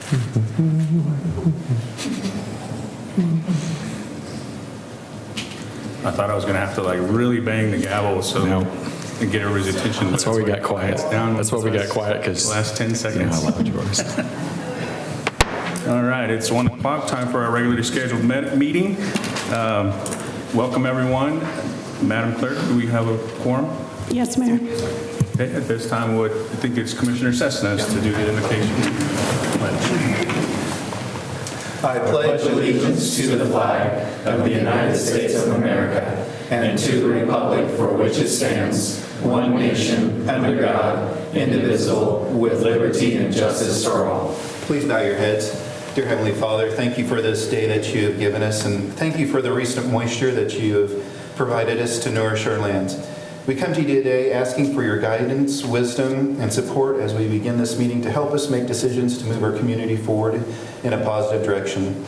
I thought I was going to have to like really bang the gavel and get everybody's attention. That's why we got quiet. That's why we got quiet, because Last 10 you know seconds. how loud yours. All right, it's 1 o'clock, time for our regularly scheduled meeting. Welcome, everyone. Madam Clerk, do we have a quorum? Yes, Mayor. Okay, at this time, I think it's Commissioner Cessna's to do the invocation. I pledge allegiance to the flag of the United States of America and to the republic for which it stands, one nation, under God, indivisible, with liberty and justice for all. Please bow your heads. Dear Heavenly Father, thank you for this day that you have given us, and thank you for the recent moisture that you have provided us to nourish our lands. We come to you today asking for your guidance, wisdom, and support as we begin this meeting to help us make decisions to move our community forward in a positive direction.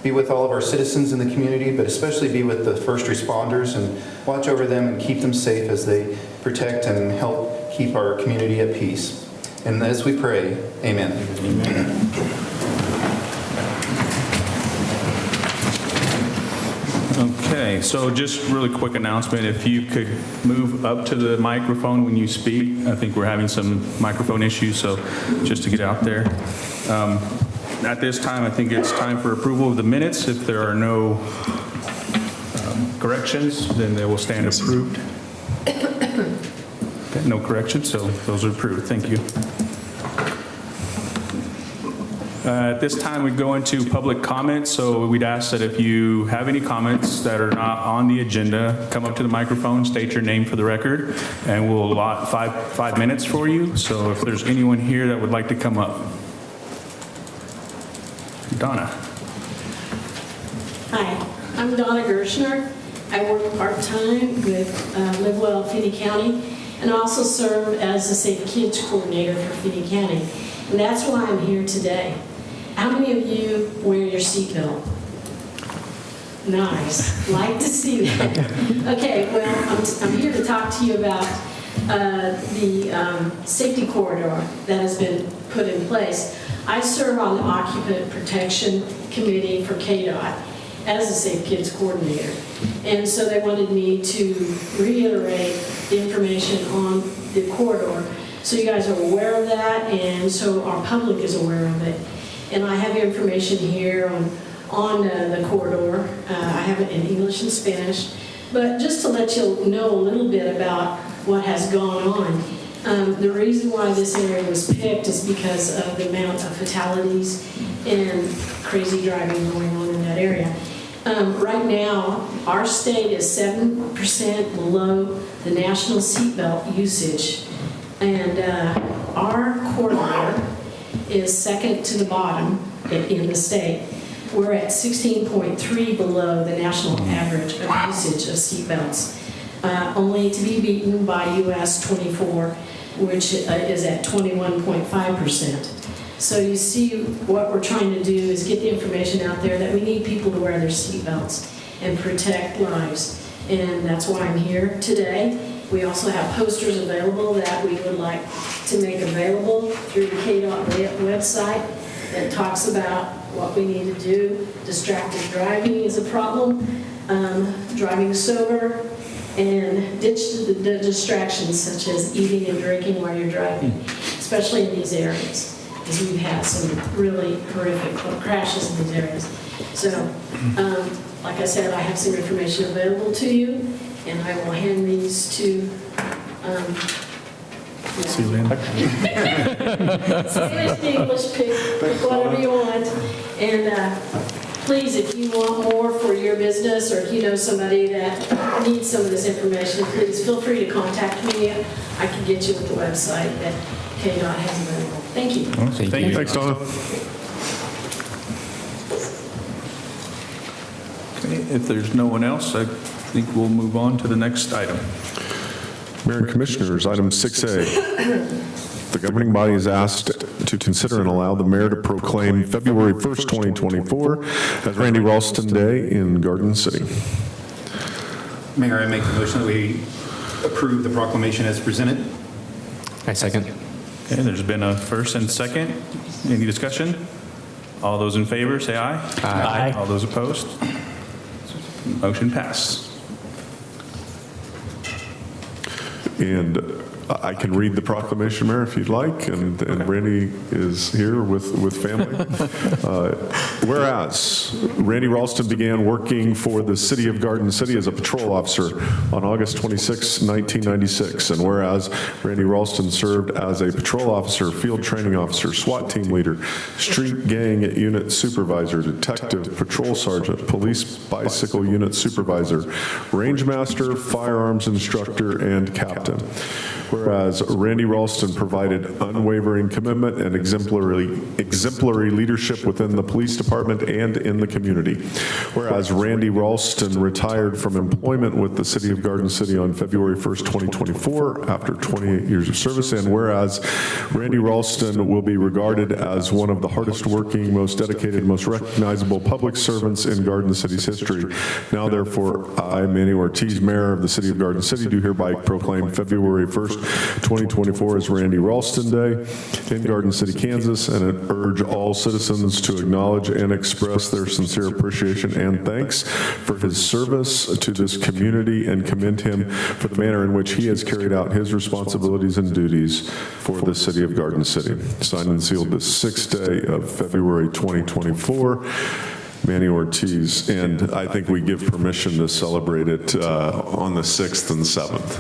Be with all of our citizens in the community, but especially be with the first responders and watch over them and keep them safe as they protect and help keep our community at peace. And as we pray, amen. Amen. Okay, so just really quick announcement, if you could move up to the microphone when you speak. I think we're having some microphone issues, so just to get out there. At this time, I think it's time for approval of the minutes. If there are no corrections, then they will stand approved. Okay, no corrections, so those are approved. Thank you. At this time, we go into public comments, so we'd ask that if you have any comments that are not on the agenda, come up to the microphone, state your name for the record, and we'll allot five minutes for you. So if there's anyone here that would like to come up. Donna. Hi, I'm Donna Gershner. I work part-time with Live Well Feeney County, and I also serve as the Safe Kids Coordinator for Feeney County. And that's why I'm here today. How many of you wear your seatbelt? Nice. Like to see that. Okay, well, I'm here to talk to you about the safety corridor that has been put in place. I serve on the Occupant Protection Committee for KDOT as a Safe Kids Coordinator. And so they wanted me to reiterate the information on the corridor so you guys are aware of that, and so our public is aware of it. And I have information here on the corridor. I have it in English and Spanish. But just to let you know a little bit about what has gone on, the reason why this area was picked is because of the amount of fatalities and crazy driving going on in that area. Right now, our state is 7% below the national seatbelt usage. And our corridor is second to the bottom in the state. We're at 16.3 below the national average of usage of seatbelts, only to be beaten by US 24, which is at 21.5%. So you see what we're trying to do is get the information out there that we need people to wear their seatbelts and protect lives. And that's why I'm here today. We also have posters available that we would like to make available through the KDOT website that talks about what we need to do. Distracted driving is a problem, driving sober, and ditch the distractions such as eating and drinking while you're driving, especially in these areas, because we've had some really horrific crashes in these areas. So, like I said, I have some information available to you, and I will hand these to See you, Linda. Spanish and English, pick whatever you want. And please, if you want more for your business, or if you know somebody that needs some of this information, please feel free to contact me. I can get you with the website that KDOT has available. Thank you. Thank you. Thanks, Donna. Okay, if there's no one else, I think we'll move on to the next item. Mayor and Commissioners, item 6A. The governing body is asked to consider and allow the mayor to proclaim February 1st, 2024 as Randy Ralston Day in Garden City. Mayor, I make the motion that we approve the proclamation as presented. I second. Okay, there's been a first and second. Any discussion? All those in favor, say aye. Aye. All those opposed? Motion passed. And I can read the proclamation, Mayor, if you'd like, and Randy is here with family. Whereas Randy Ralston began working for the City of Garden City as a patrol officer on August 26, 1996, and whereas Randy Ralston served as a patrol officer, field training officer, SWAT team leader, street gang unit supervisor, detective, patrol sergeant, police bicycle unit supervisor, range master, firearms instructor, and captain. Whereas Randy Ralston provided unwavering commitment and exemplary leadership within the police department and in the community. Whereas Randy Ralston retired from employment with the City of Garden City on February 1st, 2024, after 28 years of service. And whereas Randy Ralston will be regarded as one of the hardest working, most dedicated, most recognizable public servants in Garden City's history. Now, therefore, I, Manny Ortiz, Mayor of the City of Garden City, do hereby proclaim February 1st, 2024 as Randy Ralston Day in Garden City, Kansas, and urge all citizens to acknowledge and express their sincere appreciation and thanks for his service to this community and commend him for the manner in which he has carried out his responsibilities and duties for the City of Garden City. Signed and sealed this 6th day of February 2024. Manny Ortiz, and I think we give permission to celebrate it on the 6th and 7th.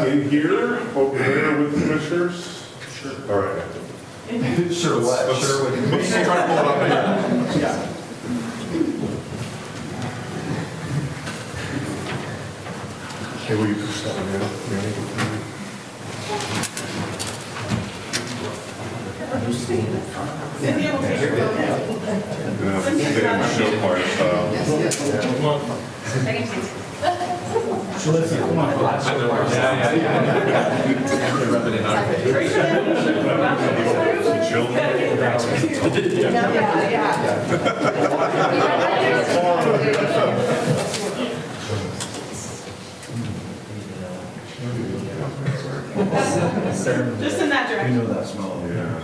In here, over there with commissioners? Sure. All right. Sure what? Sure what? Let's try to pull it up here. Yeah. Hey, will you push that one down, Manny? Show part style. Just in that direction. You know that smell. Yeah.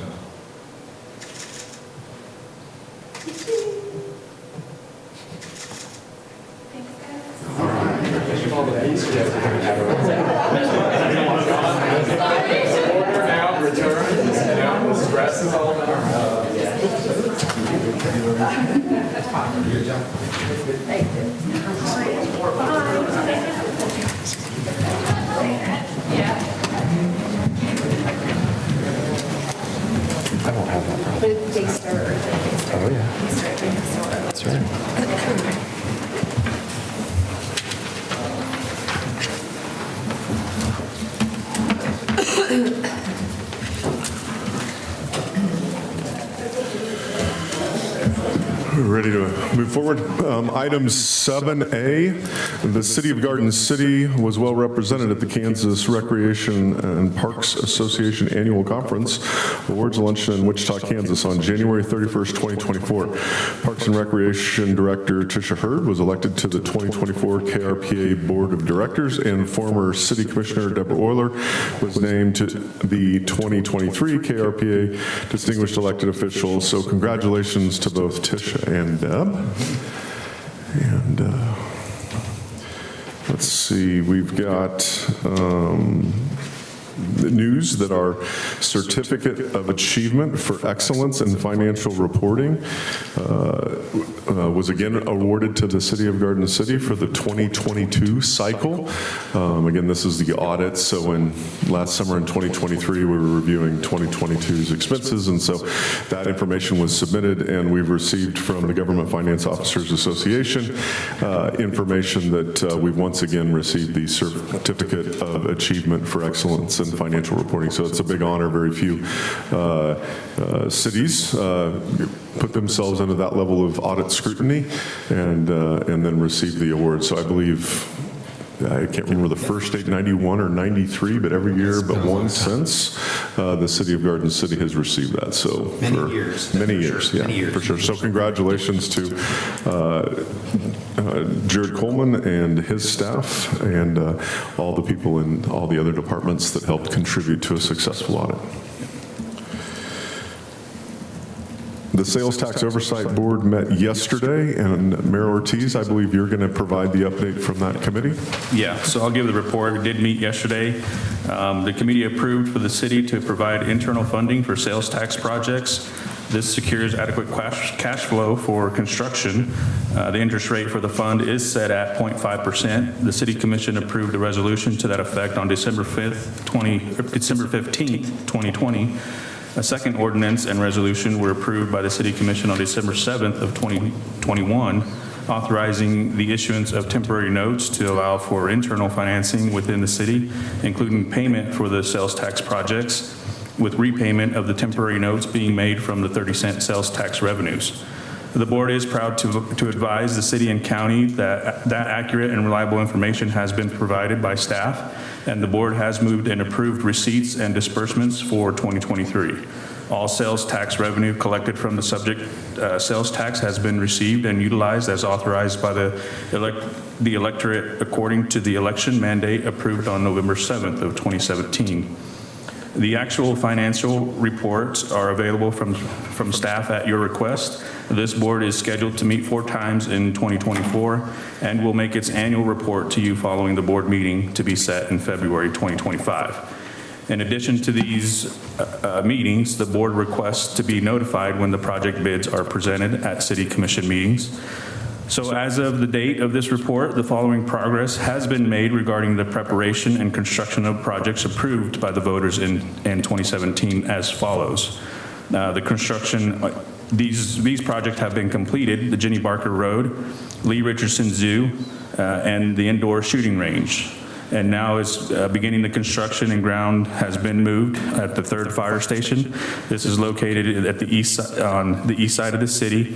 I won't have that problem. But they start early. Oh, yeah. They start doing this early. That's right. Ready to move forward. Item 7A, the City of Garden City was well represented at the Kansas Recreation and Parks Association Annual Conference Awards Luncheon in Wichita, Kansas on January 31st, 2024. Parks and Recreation Director Tricia Hurd was elected to the 2024 KRPA Board of Directors, and former City Commissioner Deborah Euler was named to the 2023 KRPA Distinguished Elected Officials. So congratulations to both Tisha and Deb. And let's see, we've got news that our Certificate of Achievement for Excellence in Financial Reporting was again awarded to the City of Garden City for the 2022 cycle. Again, this is the audit, so in last summer in 2023, we were reviewing 2022's expenses, and so that information was submitted, and we've received from the Government Finance Officers Association information that we've once again received the Certificate of Achievement for Excellence in Financial Reporting. So it's a big honor. Very few cities put themselves under that level of audit scrutiny and then receive the award. So I believe, I can't remember the first date, 91 or 93, but every year but one since, the City of Garden City has received that. So Many for years. Many For years, sure. yeah, Many years. for sure. So congratulations to Jared Coleman and his staff and all the people in all the other departments that helped contribute to a successful audit. The Sales Tax Oversight Board met yesterday, and Mayor Ortiz, I believe you're going to provide the update from that committee? Yeah, so I'll give the report. We did meet yesterday. The committee approved for the city to provide internal funding for sales tax projects. This secures adequate cash flow for construction. The interest rate for the fund is set at 0.5%. The City Commission approved a resolution to that effect on December 15th, 2020. A second ordinance and resolution were approved by the City Commission on December 7th of 2021, authorizing the issuance of temporary notes to allow for internal financing within the city, including payment for the sales tax projects, with repayment of the temporary notes being made from the 30-cent sales tax revenues. The board is proud to advise the city and county that accurate and reliable information has been provided by staff, and the board has moved and approved receipts and disbursements for 2023. All sales tax revenue collected from the subject sales tax has been received and utilized as authorized by the electorate according to the election mandate approved on November 7th of 2017. The actual financial reports are available from staff at your request. This board is scheduled to meet 4 times in 2024 and will make its annual report to you following the board meeting to be set in February 2025. In addition to these meetings, the board requests to be notified when the project bids are presented at City Commission meetings. So as of the date of this report, the following progress has been made regarding the preparation and construction of projects approved by the voters in 2017 as follows. The construction, these projects have been completed: the Jenny Barker Road, Lee Richardson Zoo, and the indoor shooting range. And now is beginning the construction, and ground has been moved at the 3rd fire station. This is located at on the east side of the city.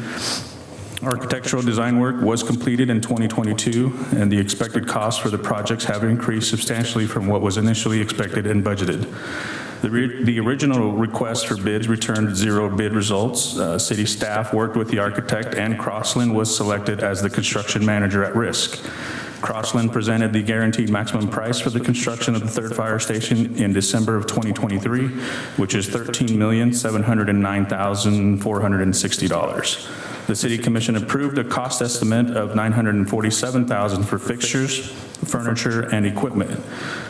Architectural design work was completed in 2022, and the expected costs for the projects have increased substantially from what was initially expected and budgeted. The original request for bids returned 0 bid results. City staff worked with the architect, and Crossland was selected as the construction manager at risk. Crossland presented the guaranteed maximum price for the construction of the 3rd fire station in December of 2023, which is $13,709,460. The City Commission approved a cost estimate of $947,000 for fixtures, furniture, and equipment.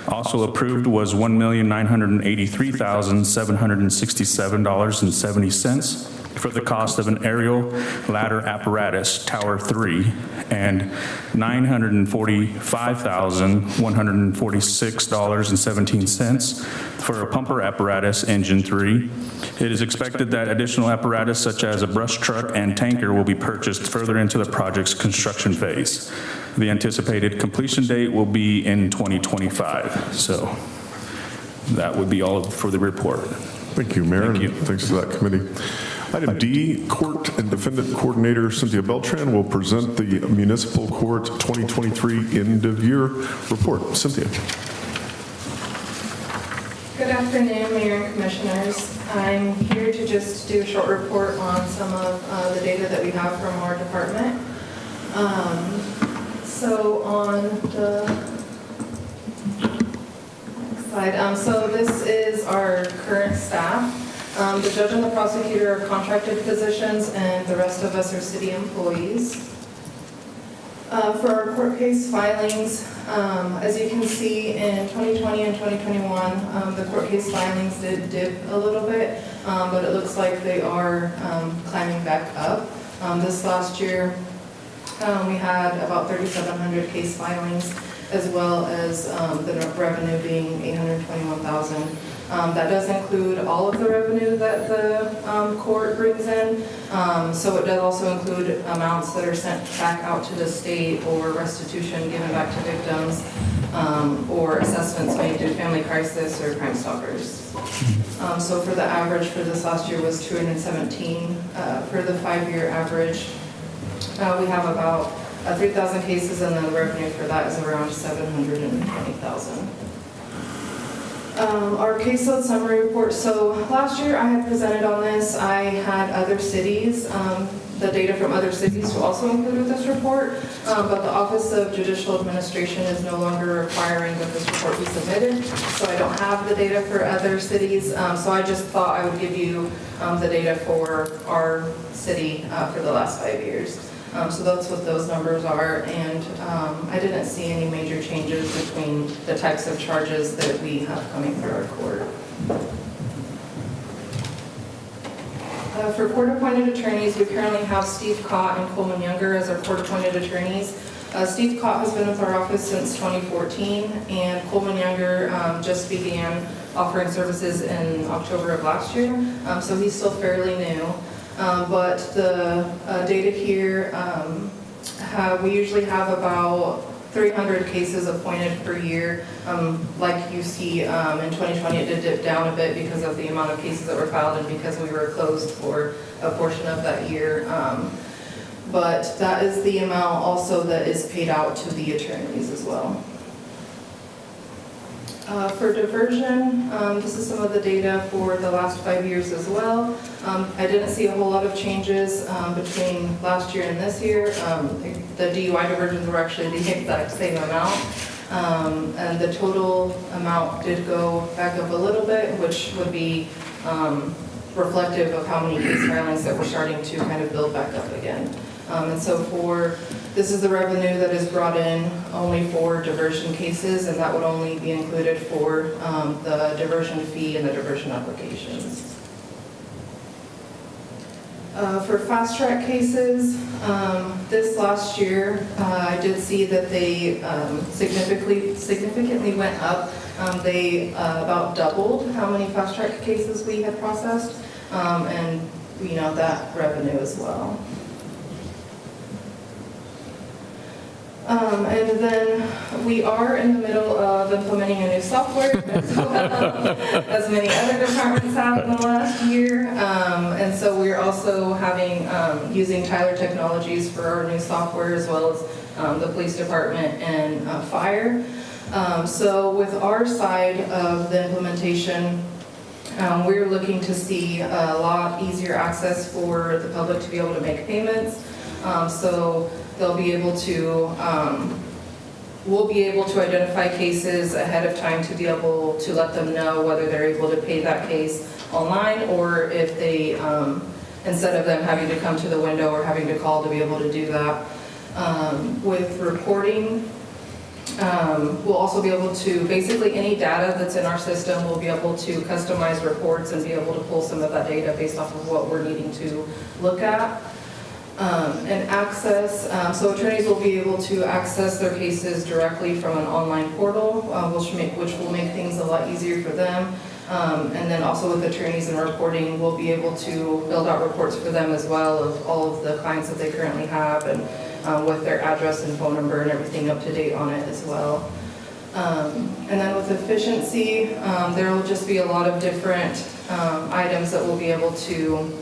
Also approved was $1,983,767.70 for the cost of an aerial ladder apparatus, Tower 3, and $945,146.17 for a pumper apparatus, Engine 3. It is expected that additional apparatus such as a brush truck and tanker will be purchased further into the project's construction phase. The anticipated completion date will be in 2025. So that would be all for the report. Thank you, Mayor. Thank you. And thanks to that committee. Item D, Court and Defendant Coordinator Cynthia Beltran will present the Municipal Court 2023 end-of-year report. Cynthia. Good afternoon, Mayor and Commissioners. I'm here to just do a short report on some of the data that we have from our department. So on the next slide, so this is our current staff. The judge and the prosecutor are contracted positions, and the rest of us are city employees. For our court case filings, as you can see in 2020 and 2021, the court case filings did dip a little bit, but it looks like they are climbing back up. This last year, we had about 3,700 case filings, as well as the revenue being $821,000. That does include all of the revenue that the court brings in. So it does also include amounts that are sent back out to the state, or restitution given back to victims, or assessments made to family crisis or Crime Stoppers. So for the average for this last year was 217. For the 5-year average, we have about 3,000 cases, and then the revenue for that is around $720,000. Our caseload summary report. So last year I had presented on this. I had other cities, the data from other cities to also include with this report, but the Office of Judicial Administration is no longer requiring that this report be submitted, so I don't have the data for other cities. So I just thought I would give you the data for our city for the last 5 years. So that's what those numbers are, and I didn't see any major changes between the types of charges that we have coming through our court. For court-appointed attorneys, we currently have Steve Cott and Coleman Younger as our court-appointed attorneys. Steve Cott has been with our office since 2014, and Coleman Younger just began offering services in October of last year, so he's still fairly new. But the data here, we usually have about 300 cases appointed per year. Like you see, in 2020 it did dip down a bit because of the amount of cases that were filed and because we were closed for a portion of that year. But that is the amount also that is paid out to the attorneys as well. For diversion, this is some of the data for the last 5 years as well. I didn't see a whole lot of changes between last year and this year. The DUI diversions were actually the exact same amount. And the total amount did go back up a little bit, which would be reflective of how many case filings that we're starting to kind of build back up again. And so this is the revenue that is brought in only for diversion cases, and that would only be included for the diversion fee and the diversion applications. For fast track cases, this last year, I did see that they significantly went up. They about doubled how many fast track cases we had processed, and that revenue as well. And then we are in the middle of implementing a new software, as many other departments have in the last year. And so we're also using Tyler Technologies for our new software, as well as the police department and fire. So with our side of the implementation, we're looking to see a lot easier access for the public to be able to make payments. So they'll be able to, we'll be able to identify cases ahead of time to be able to let them know whether they're able to pay that case online, or if they, instead of them having to come to the window or having to call to be able to do that. With reporting, we'll also be able to, basically any data that's in our system, we'll be able to customize reports and be able to pull some of that data based off of what we're needing to look at. And access, so attorneys will be able to access their cases directly from an online portal, which will make things a lot easier for them. And then also with attorneys and reporting, we'll be able to build out reports for them as well of all of the clients that they currently have, and with their address and phone number and everything up to date on it as well. And then with efficiency, there will just be a lot of different items that will be able to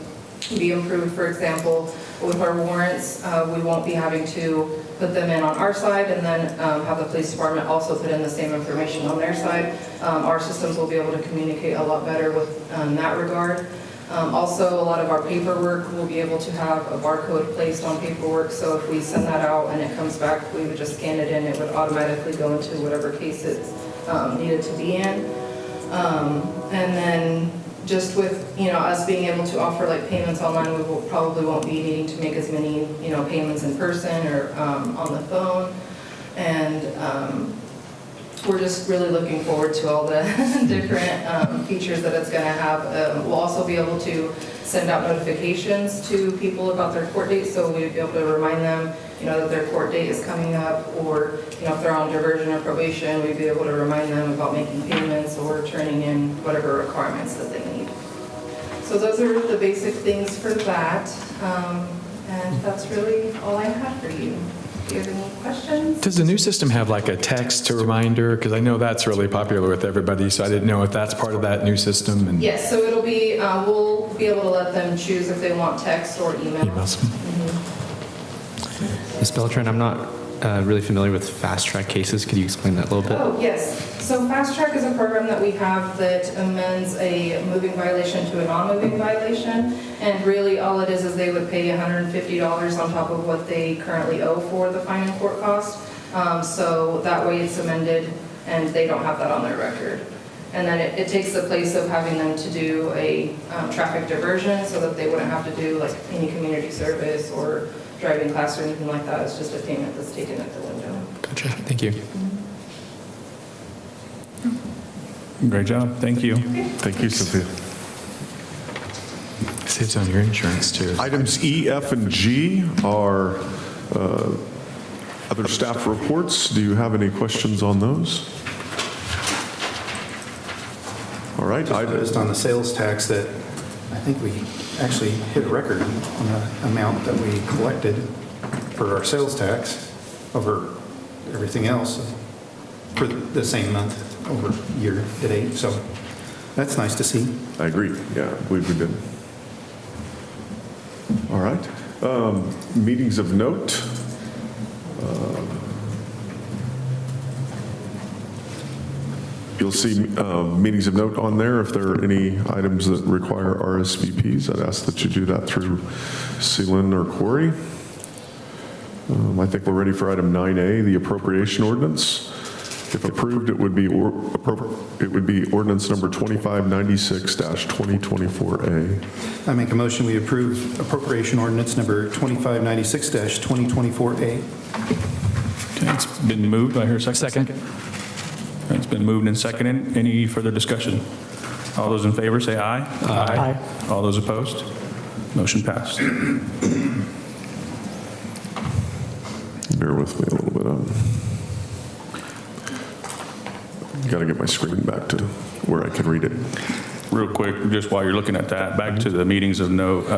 be improved. For example, with our warrants, we won't be having to put them in on our side and then have the police department also put in the same information on their side. Our systems will be able to communicate a lot better with that regard. Also, a lot of our paperwork will be able to have a barcode placed on paperwork, so if we send that out and it comes back, we would just scan it in, it would automatically go into whatever case it's needed to be in. And then just with, us being able to offer like payments online, we probably won't be needing to make as many, payments in person or on the phone. And we're just really looking forward to all the different features that it's going to have. We'll also be able to send out notifications to people about their court dates, so we'd be able to remind them, that their court date is coming up, or, if they're on diversion or probation, we'd be able to remind them about making payments or turning in whatever requirements that they need. So those are the basic things for that, and that's really all I have for you. Do you have any questions? Does the new system have like a text reminder? Because I know that's really popular with everybody, so I didn't know if that's part of that new system. And Yes, so it'll be, we'll be able to let them choose if they want text or email. emails. Ms. Beltran, I'm not really familiar with fast track cases. Could you explain that a little bit? Oh, yes. So Fast Track is a program that we have that amends a moving violation to a non-moving violation. And really all it is they would pay $150 on top of what they currently owe for the fine and court cost. So that way it's amended and they don't have that on their record. And then it takes the place of having them to do a traffic diversion so that they wouldn't have to do like any community service or driving class or anything like that. It's just a payment that's taken at the window. Gotcha. Thank you. Great job. Thank you. Thank you, Cynthia. Saves on your insurance too. Items E, F, and G are other staff reports. Do you have any questions on those? All right. I noticed on the sales tax that I think we actually hit a record on the amount that we collected for our sales tax over everything else for the same month over year to date. So that's nice to see. I agree. Yeah, I believe we did. All right. Meetings of note. You'll see meetings of note on there. If there are any items that require RSVPs, I'd ask that you do that through Seelin or Corey. I think we're ready for item 9A, the appropriation ordinance. If approved, it would be ordinance number 2596-2024A. I make a motion we approve appropriation ordinance number 2596-2024A. Okay, it's been moved. Do I hear a second? Second. It's been moved and seconded. Any further discussion? All those in favor say aye. Aye. All those opposed? Motion passed. Bear with me a little bit. Got to get my screen back to where I can read it. Real quick, just while you're looking at that, back to the meetings of note.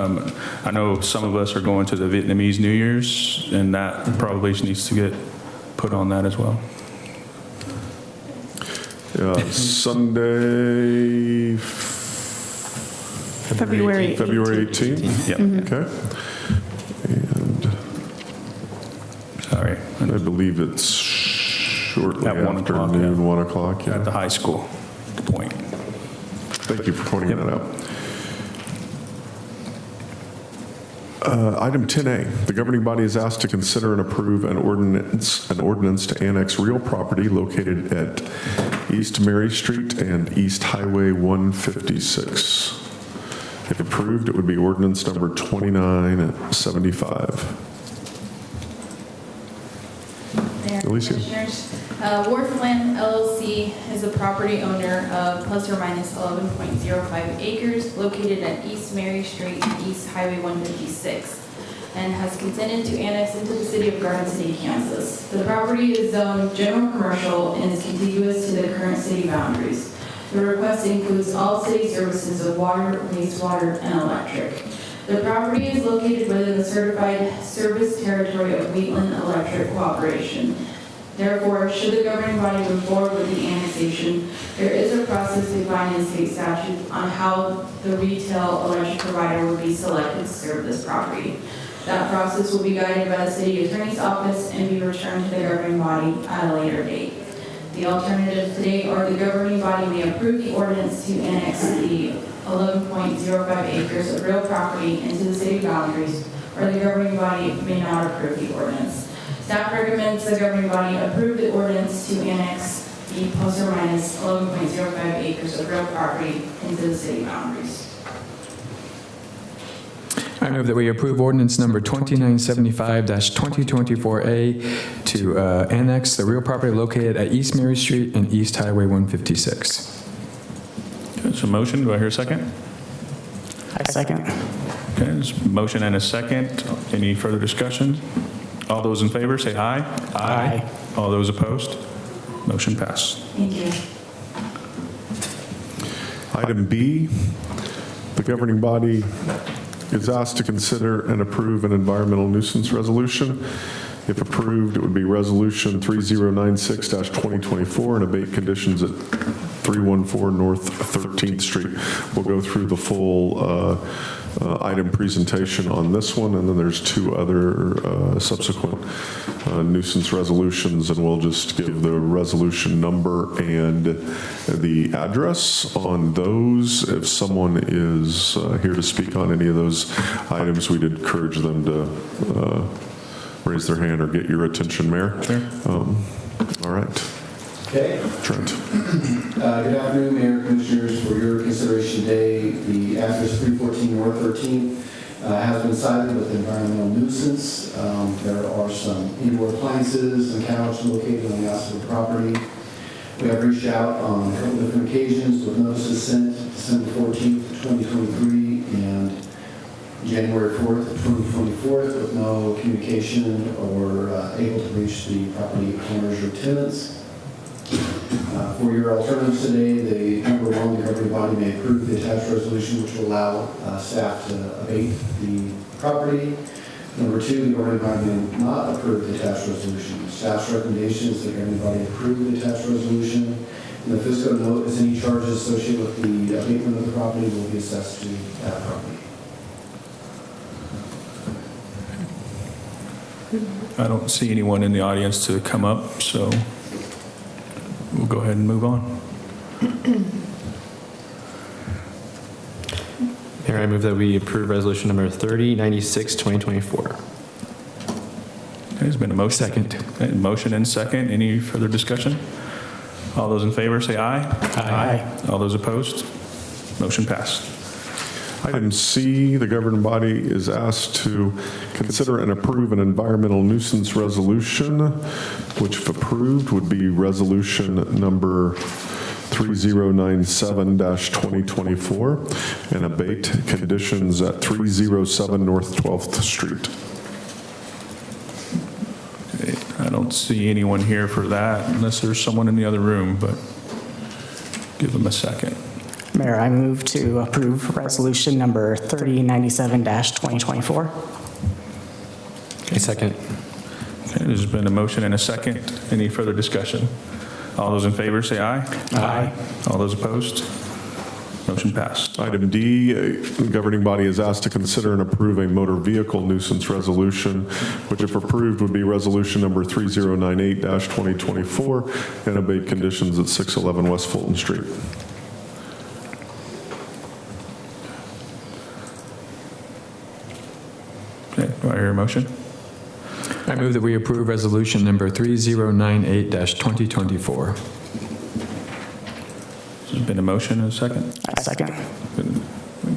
I know some of us are going to the Vietnamese New Year's, and that probably needs to get put on that as well. Sunday, February 18th? Yep. Okay. And Sorry. I believe it's shortly At 1 after o'clock, noon, yeah. 1 o'clock. At the high school. Good point. Thank you for pointing that out. Item 10A, the governing body is asked to consider and approve an ordinance to annex real property located at East Mary Street and East Highway 156. If approved, it would be ordinance number 2975. Mayor and Alicia. Commissioners, Wharfland LLC is the property owner of plus or minus 11.05 acres located at East Mary Street and East Highway 156 and has consented to annex into the city of Garden City, Kansas. The property is zoned general commercial and is contiguous to the current city boundaries. The request includes all city services of water, wastewater, and electric. The property is located within the certified service territory of Wheatland Electric Cooperation. Therefore, should the governing body move forward with the annexation, there is a process defined in state statute on how the retail electric provider will be selected to serve this property. That process will be guided by the city attorney's office and be returned to the governing body at a later date. The alternatives today are the governing body may approve the ordinance to annex the 11.05 acres of real property into the city boundaries, or the governing body may not approve the ordinance. Staff recommends the governing body approve the ordinance to annex LLC, plus or minus 11.05 acres of real property into the city boundaries. I move that we approve ordinance number 2975-2024A to annex the real property located at East Mary Street and East Highway 156. There's a motion. Do I hear a second? I second. Okay, there's a motion and a second. Any further discussion? All those in favor say aye. Aye. All those opposed? Motion passed. Thank you. Item B, the governing body is asked to consider and approve an environmental nuisance resolution. If approved, it would be Resolution 3096-2024 and abate conditions at 314 North 13th Street. We'll go through the full item presentation on this one, and then there's two other subsequent nuisance resolutions, and we'll just give the resolution number and the address on those. If someone is here to speak on any of those items, we'd encourage them to raise their hand or get your attention, Mayor. Sure. All right. Okay. Trent. Good afternoon, Mayor, Commissioners. For your consideration today, the address 314 North 13th has been cited with environmental nuisance. There are some indoor appliances and couch located on the outside of the property. We have reached out on a couple different occasions with notices sent December 14th, 2023 and January 4th, 2024 with no communication or able to reach the property owners or tenants. For your alternatives today, the number one, the governing body may approve the attached resolution, which will allow staff to abate the property. Number two, the governing body may not approve the attached resolution. Staff's recommendation is that the governing body approve the attached resolution. And the fiscal note is any charges associated with the abatement of the property will be assessed to that property. I don't see anyone in the audience to come up, so we'll go ahead and move on. Mayor, I move that we approve resolution number 3096, 2024. Okay, there's been a motion. Second. Okay, motion and second. Any further discussion? All those in favor say aye. Aye. All those opposed? Motion passed. Item C, the governing body is asked to consider and approve an environmental nuisance resolution, which if approved would be resolution number 3097-2024 and abate conditions at 307 North 12th Street. Okay, I don't see anyone here for that unless there's someone in the other room, but give them a second. Mayor, I move to approve resolution number 3097-2024. I second. Okay, there's been a motion and a second. Any further discussion? All those in favor say aye. Aye. All those opposed? Motion passed. Item D, the governing body is asked to consider and approve a motor vehicle nuisance resolution, which if approved would be resolution number 3098-2024 and abate conditions at 611 West Fulton Street. Okay, do I hear a motion? I move that we approve resolution number 3098-2024. There's been a motion and a second. I second.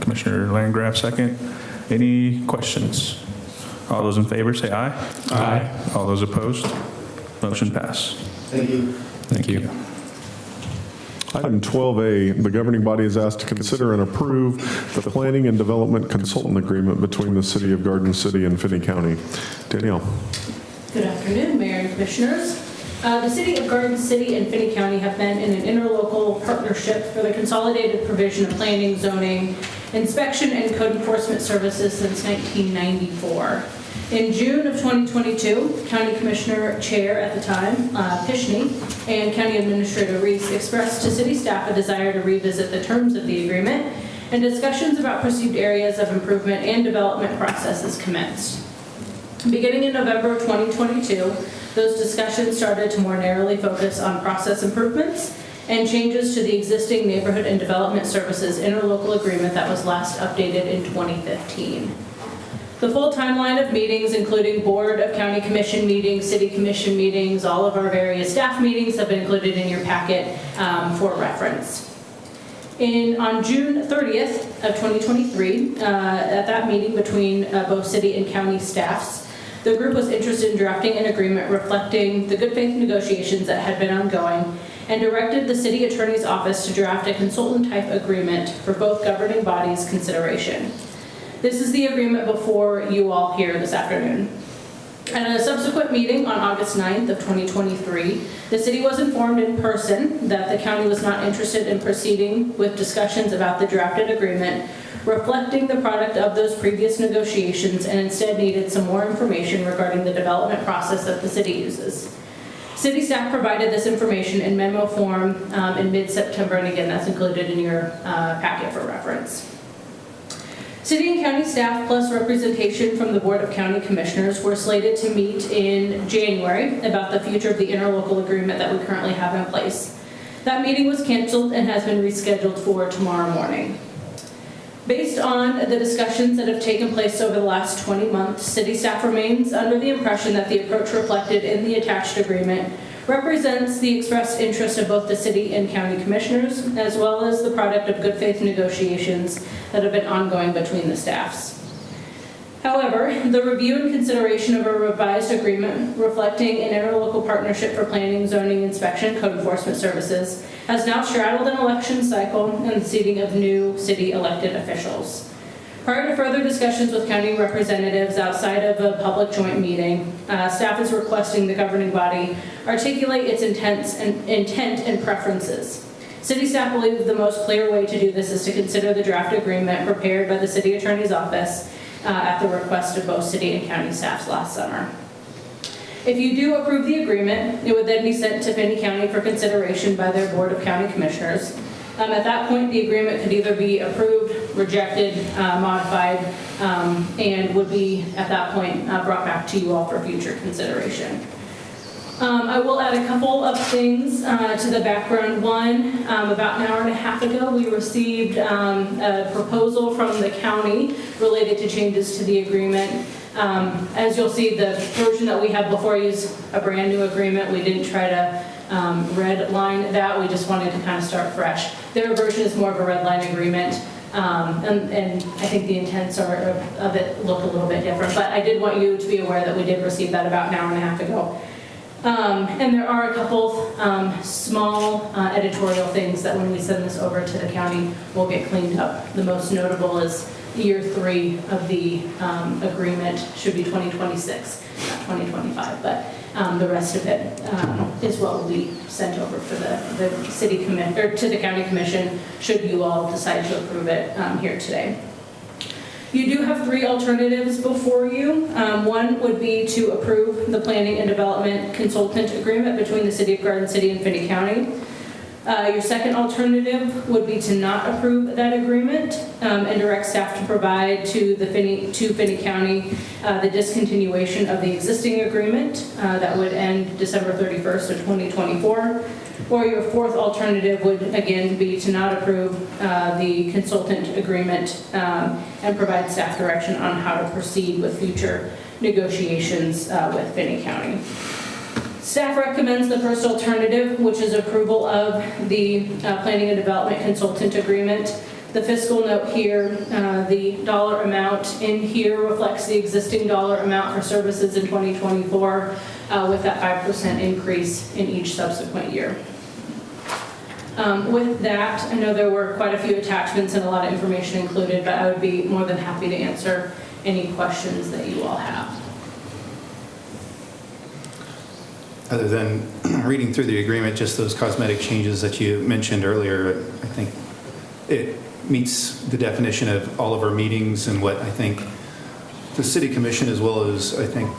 Commissioner Landgraf, second. Any questions? All those in favor say aye. Aye. All those opposed? Motion passed. Thank you. Thank you. Item 12A, the governing body is asked to consider and approve the planning and development consultant agreement between the City of Garden City and Finney County. Danielle. Good afternoon, Mayor and Commissioners. The City of Garden City and Finney County have been in an interlocal partnership for the consolidated provision of planning, zoning, inspection, and code enforcement services since 1994. In June of 2022, County Commissioner Chair at the time, Pishney, and County Administrator Reese expressed to city staff a desire to revisit the terms of the agreement, and discussions about perceived areas of improvement and development processes commenced. Beginning in November of 2022, those discussions started to more narrowly focus on process improvements and changes to the existing neighborhood and development services interlocal agreement that was last updated in 2015. The full timeline of meetings, including Board of County Commission meetings, City Commission meetings, all of our various staff meetings have been included in your packet for reference. On June 30th of 2023, at that meeting between both city and county staffs, the group was interested in drafting an agreement reflecting the good faith negotiations that had been ongoing and directed the city attorney's office to draft a consultant-type agreement for both governing bodies' consideration. This is the agreement before you all here this afternoon. At a subsequent meeting on August 9th of 2023, the city was informed in person that the county was not interested in proceeding with discussions about the drafted agreement, reflecting the product of those previous negotiations, and instead needed some more information regarding the development process that the city uses. City staff provided this information in memo form in mid-September, and again, that's included in your packet for reference. City and county staff plus representation from the Board of County Commissioners were slated to meet in January about the future of the interlocal agreement that we currently have in place. That meeting was canceled and has been rescheduled for tomorrow morning. Based on the discussions that have taken place over the last 20 months, city staff remains under the impression that the approach reflected in the attached agreement represents the expressed interest of both the city and county commissioners, as well as the product of good faith negotiations that have been ongoing between the staffs. However, the review and consideration of a revised agreement reflecting an interlocal partnership for planning, zoning, inspection, code enforcement services has now straddled an election cycle and the seating of new city elected officials. Prior to further discussions with county representatives outside of a public joint meeting, staff is requesting the governing body articulate its intent and preferences. City staff believes the most clear way to do this is to consider the draft agreement prepared by the city attorney's office at the request of both city and county staffs last summer. If you do approve the agreement, it would then be sent to Finney County for consideration by their Board of County Commissioners. At that point, the agreement could either be approved, rejected, modified, and would be, at that point, brought back to you all for future consideration. I will add a couple of things to the background. One, about an hour and a half ago, we received a proposal from the county related to changes to the agreement. As you'll see, the version that we have before you is a brand new agreement. We didn't try to red line that. We just wanted to kind of start fresh. Their version is more of a red line agreement. And I think the intents of it look a little bit different. But I did want you to be aware that we did receive that about an hour and a half ago. And there are a couple small editorial things that when we send this over to the county will get cleaned up. The most notable is year 3 of the agreement should be 2026, not 2025, but the rest of it is what will be sent over for the city or to the county commission should you all decide to approve it here today. You do have 3 alternatives before you. One would be to approve the planning and development consultant agreement between the City of Garden City and Finney County. Your second alternative would be to not approve that agreement and direct staff to provide to Finney County the discontinuation of the existing agreement that would end December 31st of 2024. Or your fourth alternative would again be to not approve the consultant agreement and provide staff direction on how to proceed with future negotiations with Finney County. Staff recommends the first alternative, which is approval of the planning and development consultant agreement. The fiscal note here, the dollar amount in here reflects the existing dollar amount for services in 2024 with that 5% increase in each subsequent year. With that, I know there were quite a few attachments and a lot of information included, but I would be more than happy to answer any questions that you all have. Other than reading through the agreement, just those cosmetic changes that you mentioned earlier, I think it meets the definition of all of our meetings and what I think the city commission, as well as I think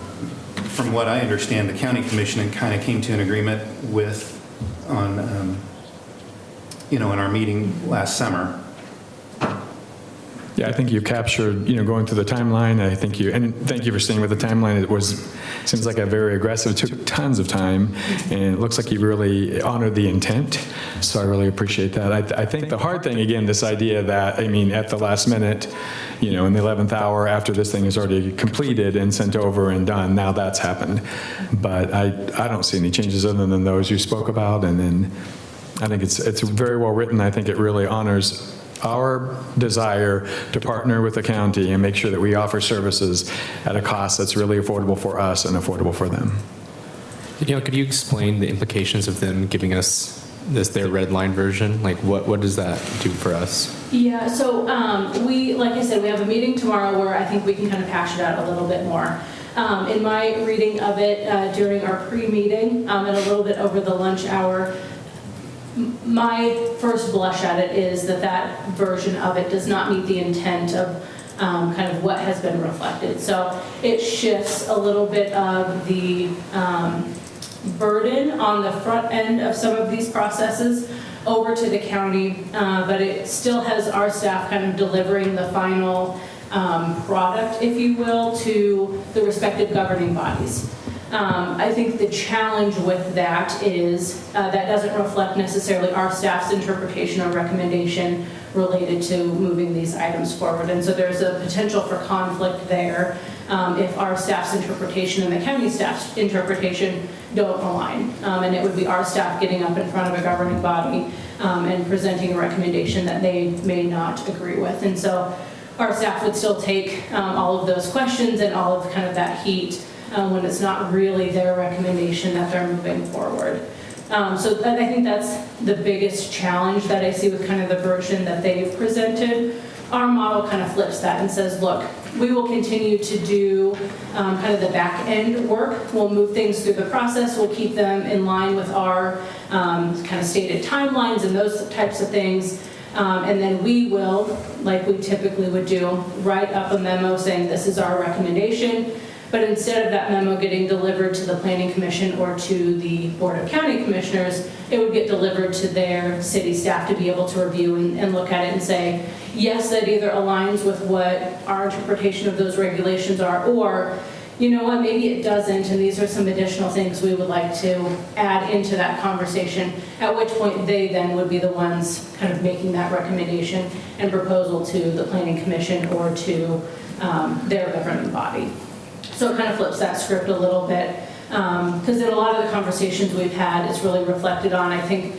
from what I understand, the county commission kind of came to an agreement with on, in our meeting last summer. Yeah, I think you captured, going through the timeline. I think and thank you for staying with the timeline. Seems like a very aggressive, took tons of time, and it looks like you really honored the intent. So I really appreciate that. I think the hard thing, again, this idea that, at the last minute, in the 11th hour after this thing is already completed and sent over and done. Now that's happened. But I don't see any changes other than those you spoke about. And then I think it's very well written. I think it really honors our desire to partner with the county and make sure that we offer services at a cost that's really affordable for us and affordable for them. Could you explain the implications of them giving us their red line version? Like, what does that do for us? Yeah, so like I said, we have a meeting tomorrow where I think we can kind of hash it out a little bit more. In my reading of it during our pre-meeting and a little bit over the lunch hour, my first blush at it is that version of it does not meet the intent of kind of what has been reflected. So it shifts a little bit of the burden on the front end of some of these processes over to the county, but it still has our staff kind of delivering the final product, if you will, to the respective governing bodies. I think the challenge with that is that doesn't reflect necessarily our staff's interpretation or recommendation related to moving these items forward. And so there's a potential for conflict there if our staff's interpretation and the county staff's interpretation don't align. And it would be our staff getting up in front of a governing body and presenting a recommendation that they may not agree with. And so our staff would still take all of those questions and all of kind of that heat when it's not really their recommendation that they're moving forward. So I think that's the biggest challenge that I see with kind of the version that they've presented. Our model kind of flips that and says, look, we will continue to do kind of the back end work. We'll move things through the process. We'll keep them in line with our kind of stated timelines and those types of things. And then we will, like we typically would do, write up a memo saying this is our recommendation. But instead of that memo getting delivered to the Planning Commission or to the Board of County Commissioners, it would get delivered to their city staff to be able to review and look at it and say, yes, that either aligns with what our interpretation of those regulations are, or, you know what, maybe it doesn't, and these are some additional things we would like to add into that conversation, at which point they then would be the ones kind of making that recommendation and proposal to the Planning Commission or to their governing body. So it kind of flips that script a little bit, because in a lot of the conversations we've had, it's really reflected on, I think,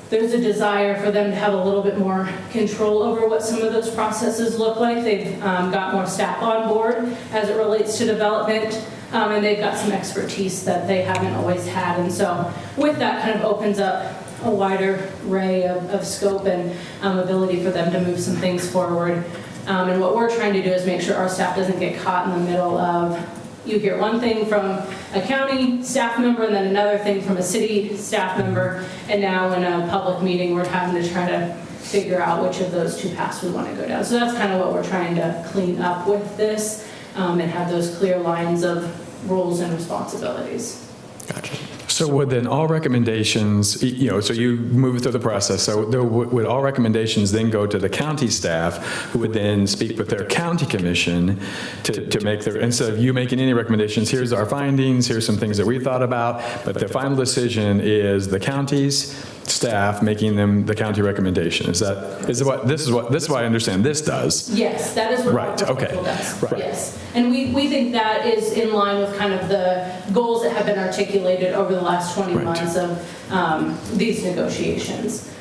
there's a desire for them to have a little bit more control over what some of those processes look like. They've got more staff on board as it relates to development, and they've got some expertise that they haven't always had. And so with that kind of opens up a wider array of scope and ability for them to move some things forward. And what we're trying to do is make sure our staff doesn't get caught in the middle of, you hear one thing from a county staff member and then another thing from a city staff member, and now in a public meeting we're having to try to figure out which of those two paths we want to go down. So that's kind of what we're trying to clean up with this, and have those clear lines of roles and responsibilities. Gotcha. So would then all recommendations, so you move through the process, so would all recommendations then go to the county staff, who would then speak with their county commission to make their, instead of you making any recommendations, here's our findings, here's some things that we thought about, but the final decision is the county's staff making them the county recommendation. This is what I understand this does. Yes, that is what Right, our proposal okay. does. Right. Yes. And we think that is in line with kind of the goals that have been articulated over the last 20 Right. months of these negotiations.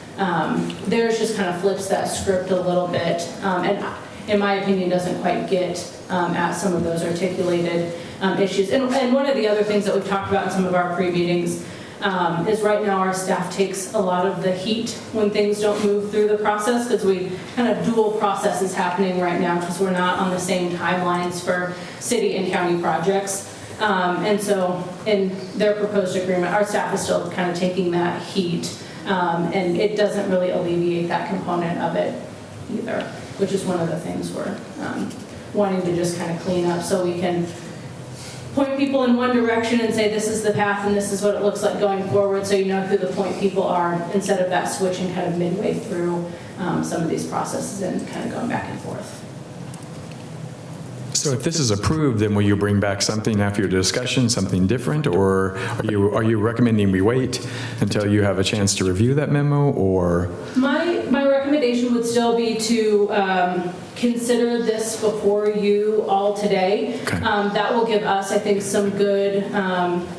Theirs just kind of flips that script a little bit, and in my opinion doesn't quite get at some of those articulated issues. And one of the other things that we've talked about in some of our pre-meetings is right now our staff takes a lot of the heat when things don't move through the process, because we kind of dual processes happening right now because we're not on the same timelines for city and county projects. And so in their proposed agreement, our staff is still kind of taking that heat, and it doesn't really alleviate that component of it either, which is one of the things we're wanting to just kind of clean up so we can point people in one direction and say this is the path and this is what it looks like going forward, so you know who the point people are, instead of that switching kind of midway through some of these processes and kind of going back and forth. So if this is approved, then will you bring back something after your discussion, something different, or are you recommending we wait until you have a chance to review that memo, or? My recommendation recommendation would still be to consider this before you all today. Okay. That will give us, I think, some good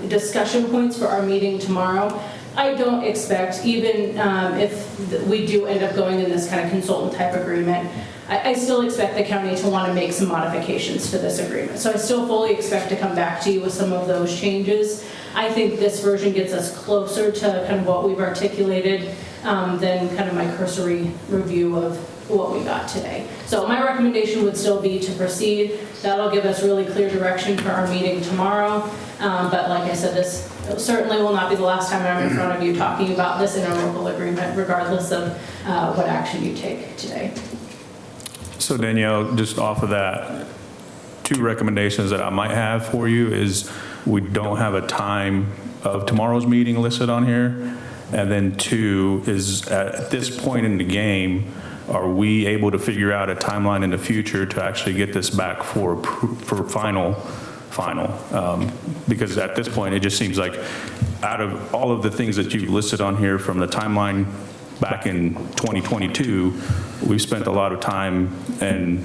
discussion points for our meeting tomorrow. I don't expect, even if we do end up going in this kind of consultant type agreement, I still expect the county to want to make some modifications to this agreement. So I still fully expect to come back to you with some of those changes. I think this version gets us closer to kind of what we've articulated than kind of my cursory review of what we got today. So my recommendation would still be to proceed. That'll give us really clear direction for our meeting tomorrow. But like I said, this certainly will not be the last time I'm in front of you talking about this interlocal agreement, regardless of what action you take today. So Danielle, just off of that, 2 recommendations that I might have for you is we don't have a time of tomorrow's meeting listed on here. And then 2 is at this point in the game, are we able to figure out a timeline in the future to actually get this back for final? Because at this point, it just seems like out of all of the things that you've listed on here from the timeline back in 2022, we've spent a lot of time and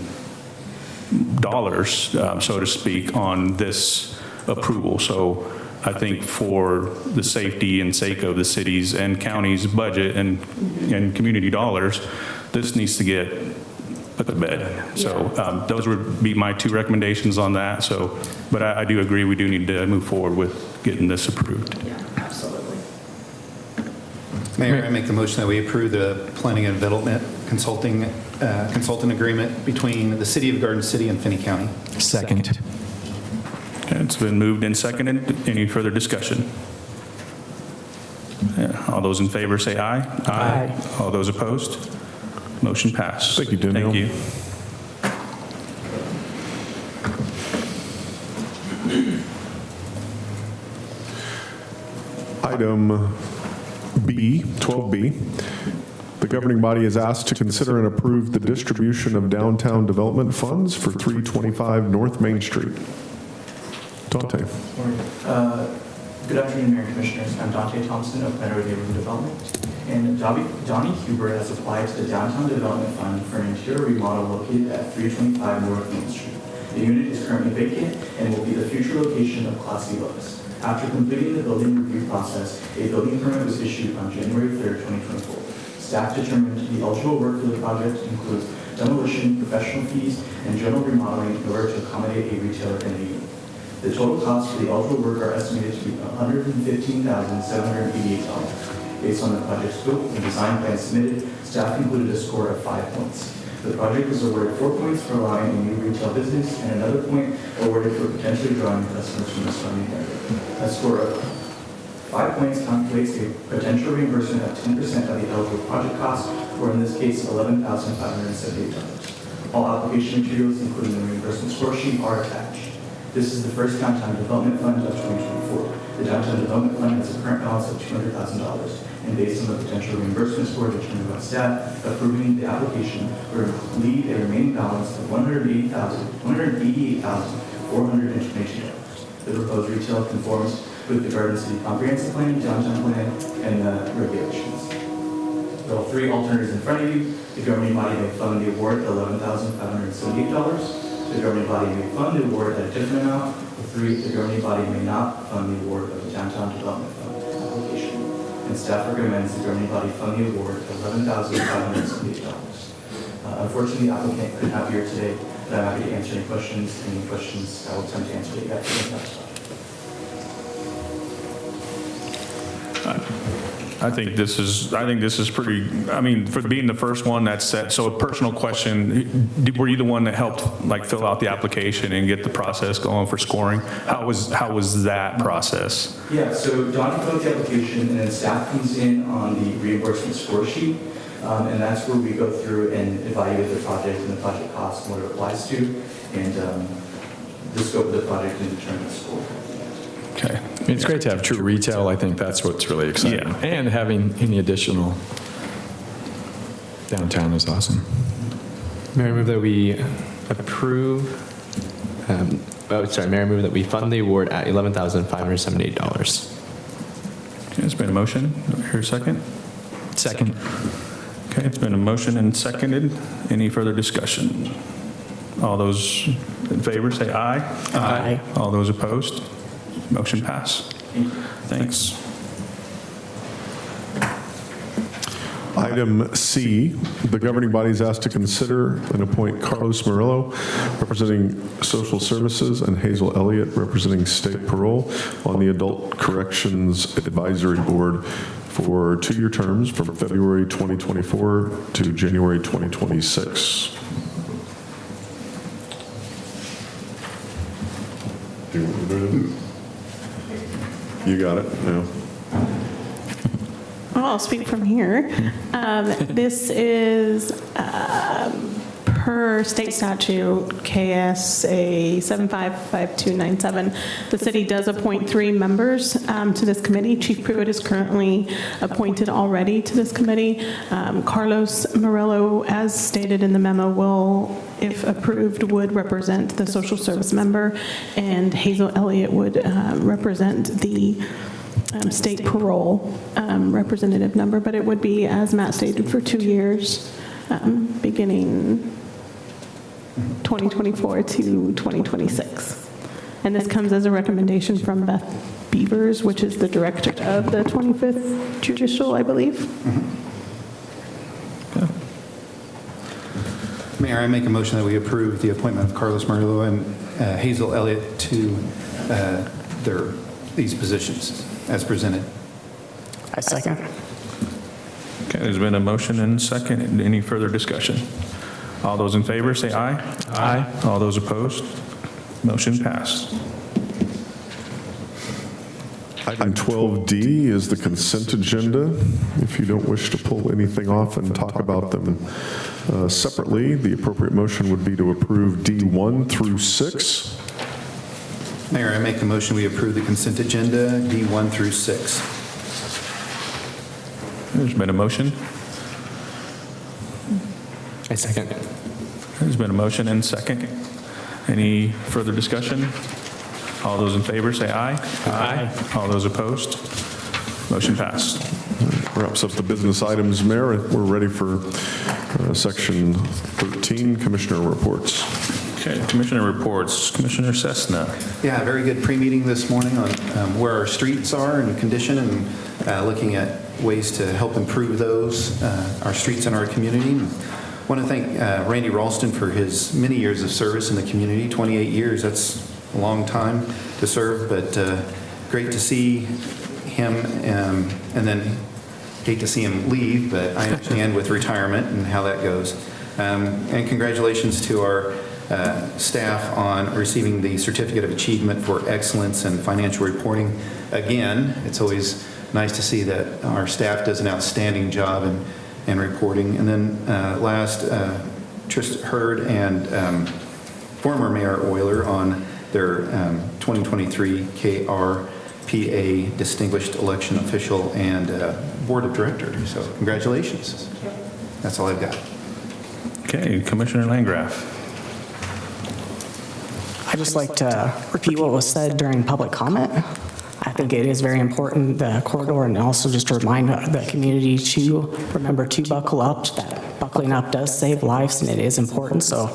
dollars, so to speak, on this approval. So I think for the safety and sake of the city's and county's budget and community dollars, this needs to get put to bed. So those would be my 2 recommendations on that. So, but I do agree we do need to move forward with getting this approved. Yeah, absolutely. Mayor, I make the motion that we approve the planning and development consultant agreement between the City of Garden City and Finney County. Second. Okay, it's been moved and seconded. Any further discussion? Yeah, all those in favor say aye. Aye. All those opposed? Motion passed. Thank you, Danielle. Thank you. Item B, 12B, the governing body is asked to consider and approve the distribution of downtown development funds for 325 North Main Street. Dante. Good afternoon, Mayor and Commissioners. I'm Dante Thompson of Glenwood Neighborhood Development. And Johnny Huber has applied to the Downtown Development Fund for an interior remodel located at 325 North Main Street. The unit is currently vacant and will be the future location of Class C Lowe's. After completing the building review process, a building permit was issued on January 3rd, 2024. Staff determined the eligible work for the project includes demolition, professional fees, and general remodeling in order to accommodate a retailer in the unit. The total costs for the eligible work are estimated to be $115,788. Based on the project scope and design plan submitted, staff concluded a score of 5 points. The project was awarded 4 points for allowing a new retail business and another point awarded for potentially drawing customers from the surrounding area. A score of 5 points calculates a potential reimbursement of 10% of the eligible project cost, or in this case, $11,578. All application materials, including the reimbursement score sheet, are attached. This is the first Downtown Development Fund of 2024. The Downtown Development Fund has a current balance of $200,000, and based on the potential reimbursement score determined by staff, approving the application will leave a remaining balance of $188,422. The proposed retail conforms with the Garden City Comprehensive Plan, Downtown Plan, and the regulations. There are 3 alternatives in front of you. The governing body may fund the award at $11,578. The governing body may fund the award at a different amount. 3, the governing body may not fund the award of the Downtown Development Fund application. And staff recommends the governing body fund the award at $11,578. Unfortunately, the applicant couldn't have here today, but I'm happy to answer any questions. Any questions I will attempt to answer that you have. I think this is pretty, I mean, for being the first one that's set. So a personal question, were you the one that helped like fill out the application and get the process going for scoring? How was that process? Yeah, so Donnie filled out the application and then staff comes in on the reimbursement score sheet. And that's where we go through and evaluate the project and the project costs and what it applies to, and the scope of the project and determine the score. Okay. I mean, it's great to have true retail. I think that's what's really exciting. Yeah. And having any additional downtown is awesome. Mayor, I move that we approve, Mayor, I move that we fund the award at $11,578. Okay, it's been a motion. Here a second. Second. Okay, it's been a motion and seconded. Any further discussion? All those in favor say aye. Aye. All those opposed? Motion pass. Thanks. Item C, the governing body is asked to consider and appoint Carlos Murillo, representing Social Services, and Hazel Elliott, representing State Parole, on the Adult Corrections Advisory Board for 2-year terms from February 2024 to January 2026. Do you want to do it? You got it? No. I'll speak from here. This is per state statute, KSA 755297. The city does appoint 3 members to this committee. Chief Pruitt is currently appointed already to this committee. Carlos Murillo, as stated in the memo, will, if approved, would represent the social service member, and Hazel Elliott would represent the state parole representative number, but it would be, as Matt stated, for 2 years, beginning 2024 to 2026. And this comes as a recommendation from Beth Beavers, which is the director of the 25th Judicial, I believe. Mayor, I make a motion that we approve the appointment of Carlos Murillo and Hazel Elliott to these positions as presented. I second. Okay, there's been a motion and second. Any further discussion? All those in favor say aye. Aye. All those opposed? Motion passed. Item 12D is the consent agenda. If you don't wish to pull anything off and talk about them separately, the appropriate motion would be to approve D1 through 6. Mayor, I make a motion we approve the consent agenda, D1 through 6. There's been a motion. I second. There's been a motion and second. Any further discussion? All those in favor say aye. Aye. All those opposed? Motion passed. Wraps up the business items, Mayor. We're ready for section 13, Commissioner reports. Okay, Commissioner reports. Commissioner Cessna. Yeah, very good pre-meeting this morning on where our streets are and condition, and looking at ways to help improve those, our streets in our community. I want to thank Randy Ralston for his many years of service in the community, 28 years. That's a long time to serve, but great to see him, and then hate to see him leave, but I understand with retirement and how that goes. And congratulations to our staff on receiving the Certificate of Achievement for Excellence in Financial Reporting. Again, it's always nice to see that our staff does an outstanding job in reporting. And then last, Trist Hurd and former Mayor Euler on their 2023 KRPA Distinguished Election Official and Board of Directors. So congratulations. That's all I've got. Okay, Commissioner Landgraf. I'd just like to repeat what was said during public comment. I think it is very important, the corridor, and also just to remind the community to remember to buckle up, that buckling up does save lives, and it is important. So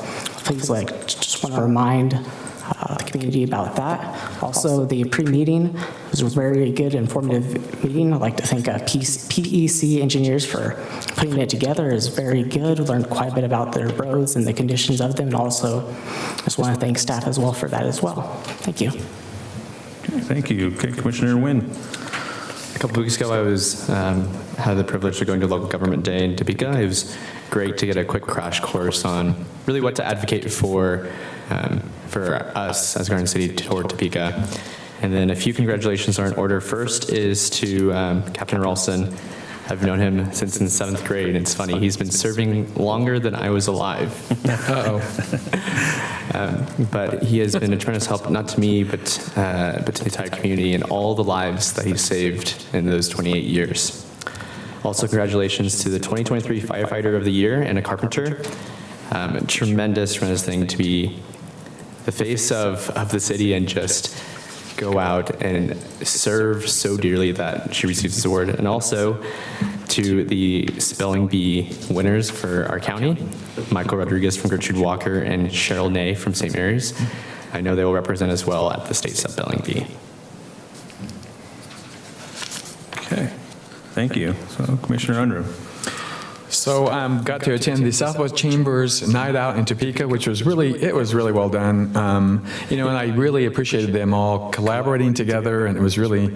please, just want to remind the community about that. Also, the pre-meeting was a very good, informative meeting. I'd like to thank PEC engineers for putting it together. It's very good. Learned quite a bit about their roads and the conditions of them, and also just want to thank staff as well for that as well. Thank you. Okay, thank you. Okay, Commissioner Wynn. A couple weeks ago, I had the privilege of going to Local Government Day in Topeka. It was great to get a quick crash course on really what to advocate for us as Garden City toward Topeka. And then a few congratulations are in order. First is to Captain Ralston. I've known him since in 7th grade, and it's funny, he's been serving longer than I was alive. But he has been a tremendous help, not to me, but to the entire community and all the lives that he saved in those 28 years. Also, congratulations to the 2023 Firefighter of the Year and a carpenter. Tremendous thing to be the face of the city and just go out and serve so dearly that she receives this award. And also to the Spelling Bee winners for our county, Michael Rodriguez from Gertrude Walker and Cheryl Ney from St. Mary's. I know they will represent us well at the state spelling bee. Okay, thank you. So Commissioner Unruh. So got to attend the Southwest Chambers Night Out in Topeka, which was really well done. And I really appreciated them all collaborating together, and it was really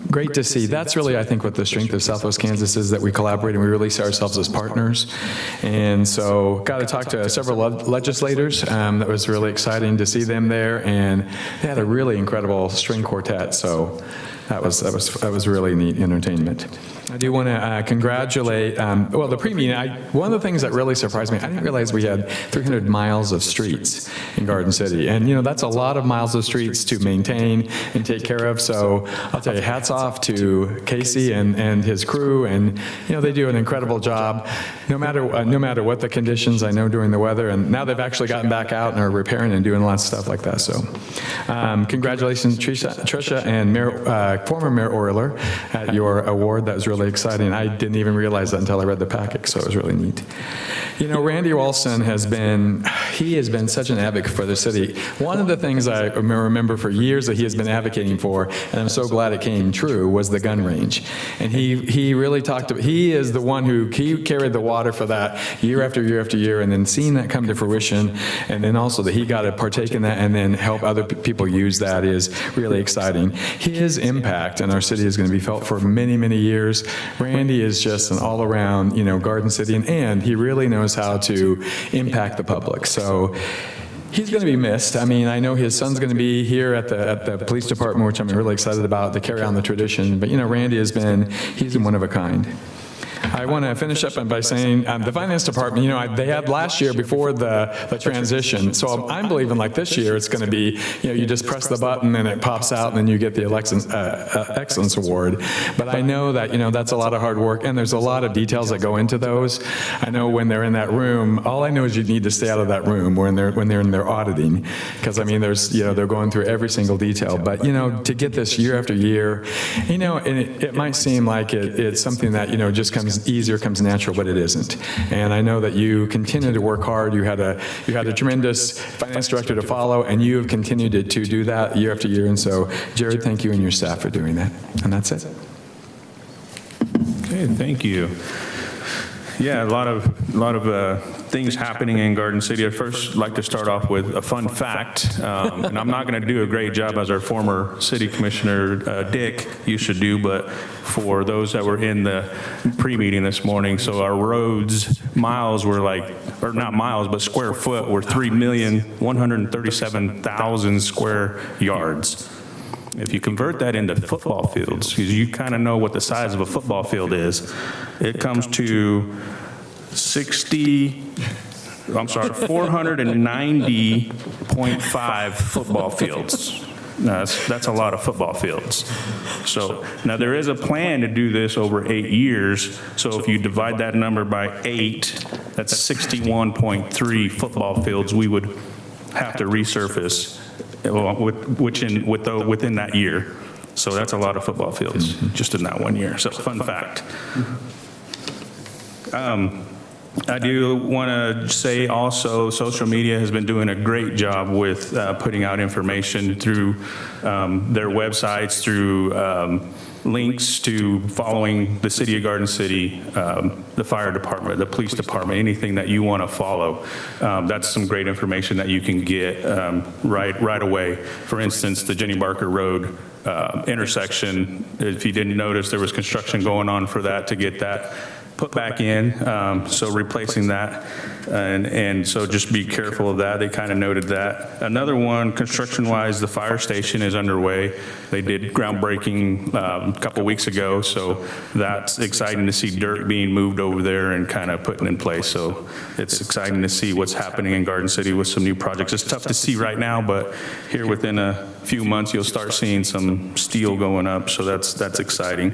great to see. That's really, I think, what the strength of Southwest Kansas is, that we collaborate and we really see ourselves as partners. And so got to talk to several legislators. That was really exciting to see them there, and they had a really incredible string quartet. So that was really neat entertainment. I do want to congratulate, the pre-meeting, one of the things that really surprised me, I didn't realize we had 300 miles of streets in Garden City. And, that's a lot of miles of streets to maintain and take care of. So I'll tell you, hats off to Casey and his crew. And, they do an incredible job, no matter what the conditions, I know, during the weather. And now they've actually gotten back out and are repairing and doing lots of stuff like that. So congratulations, Tricia and former Mayor Orler, at your award. That was really exciting. I didn't even realize that until I read the packet, so it was really neat. Randy Ralston has been such an advocate for the city. One of the things I remember for years that he has been advocating for, and I'm so glad it came true, was the gun range. And he really he is the one who carried the water for that year after year after year, and then seeing that come to fruition, and then also that he got to partake in that and then help other people use that is really exciting. His impact in our city is going to be felt for many, many years. Randy is just an all-around, Garden City, and he really knows how to impact the public. So he's going to be missed. I mean, I know his son's going to be here at the police department, which I'm really excited about, to carry on the tradition. But, Randy he's one of a kind. I want to finish up by saying the finance department, they had last year before the transition. So I'm believing like this year it's going to be, you just press the button and it pops out and then you get the Excellence Award. But I know that, that's a lot of hard work and there's a lot of details that go into those. I know when they're in that room, all I know is you need to stay out of that room when they're in there auditing. Because, there's, they're going through every single detail. But, to get this year after year, and it might seem like it's something that, just comes easier, comes natural, but it isn't. And I know that you continue to work hard. You had a tremendous finance director to follow, and you have continued to do that year after year. And so, Jared, thank you and your staff for doing that. And that's it. Okay, thank you. Yeah, a lot of things happening in Garden City. I'd first like to start off with a fun fact, and I'm not going to do a great job as our former city commissioner, Dick, used to do, but for those that were in the pre-meeting this morning, so our roads, miles were or not miles, but square foot were 3,137,000 square yards. If you convert that into football fields, because you kind of know what the size of a football field is, it comes to 490.5 football fields. Now, that's a lot of football fields. So now there is a plan to do this over 8 years. So if you divide that number by 8, that's 61.3 football fields we would have to resurface within that year. So that's a lot of football fields just in that 1 year. So fun fact. I do want to say also social media has been doing a great job with putting out information through their websites, through links to following the City of Garden City, the fire department, the police department, anything that you want to follow. That's some great information that you can get right away. For instance, the Jenny Barker Road intersection, if you didn't notice, there was construction going on for that to get that put back in, so replacing that, and so just be careful of that. They kind of noted that. Another one, construction-wise, the fire station is underway. They did groundbreaking a couple weeks ago, so that's exciting to see dirt being moved over there and kind of putting in place. So it's exciting to see what's happening in Garden City with some new projects. It's tough to see right now, but here within a few months, you'll start seeing some steel going up, so that's exciting.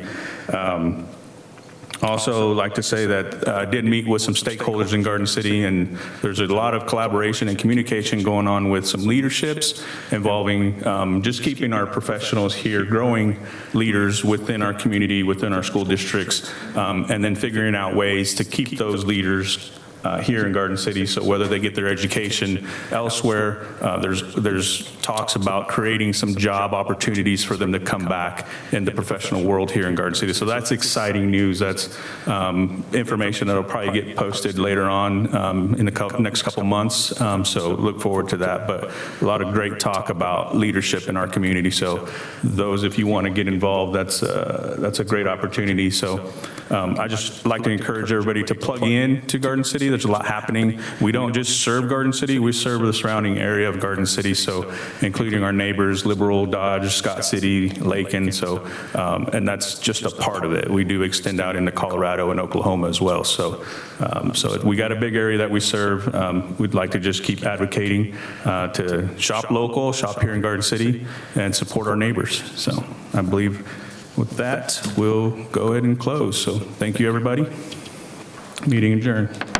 Also, like to say that I did meet with some stakeholders in Garden City, and there's a lot of collaboration and communication going on with some leaderships involving just keeping our professionals here, growing leaders within our community, within our school districts, and then figuring out ways to keep those leaders here in Garden City. So whether they get their education elsewhere, there's talks about creating some job opportunities for them to come back in the professional world here in Garden City. So that's exciting news. That's information that'll probably get posted later on in the next couple months. So look forward to that. But a lot of great talk about leadership in our community. So those, if you want to get involved, that's a great opportunity. So I just like to encourage everybody to plug in to Garden City. There's a lot happening. We don't just serve Garden City, we serve the surrounding area of Garden City, so including our neighbors, Liberal, Dodge, Scott City, Lakin, so, and that's just a part of it. We do extend out into Colorado and Oklahoma as well, so we got a big area that we serve. We'd like to just keep advocating to shop local, shop here in Garden City, and support our neighbors. So I believe with that, we'll go ahead and close. So thank you, everybody. Meeting adjourned.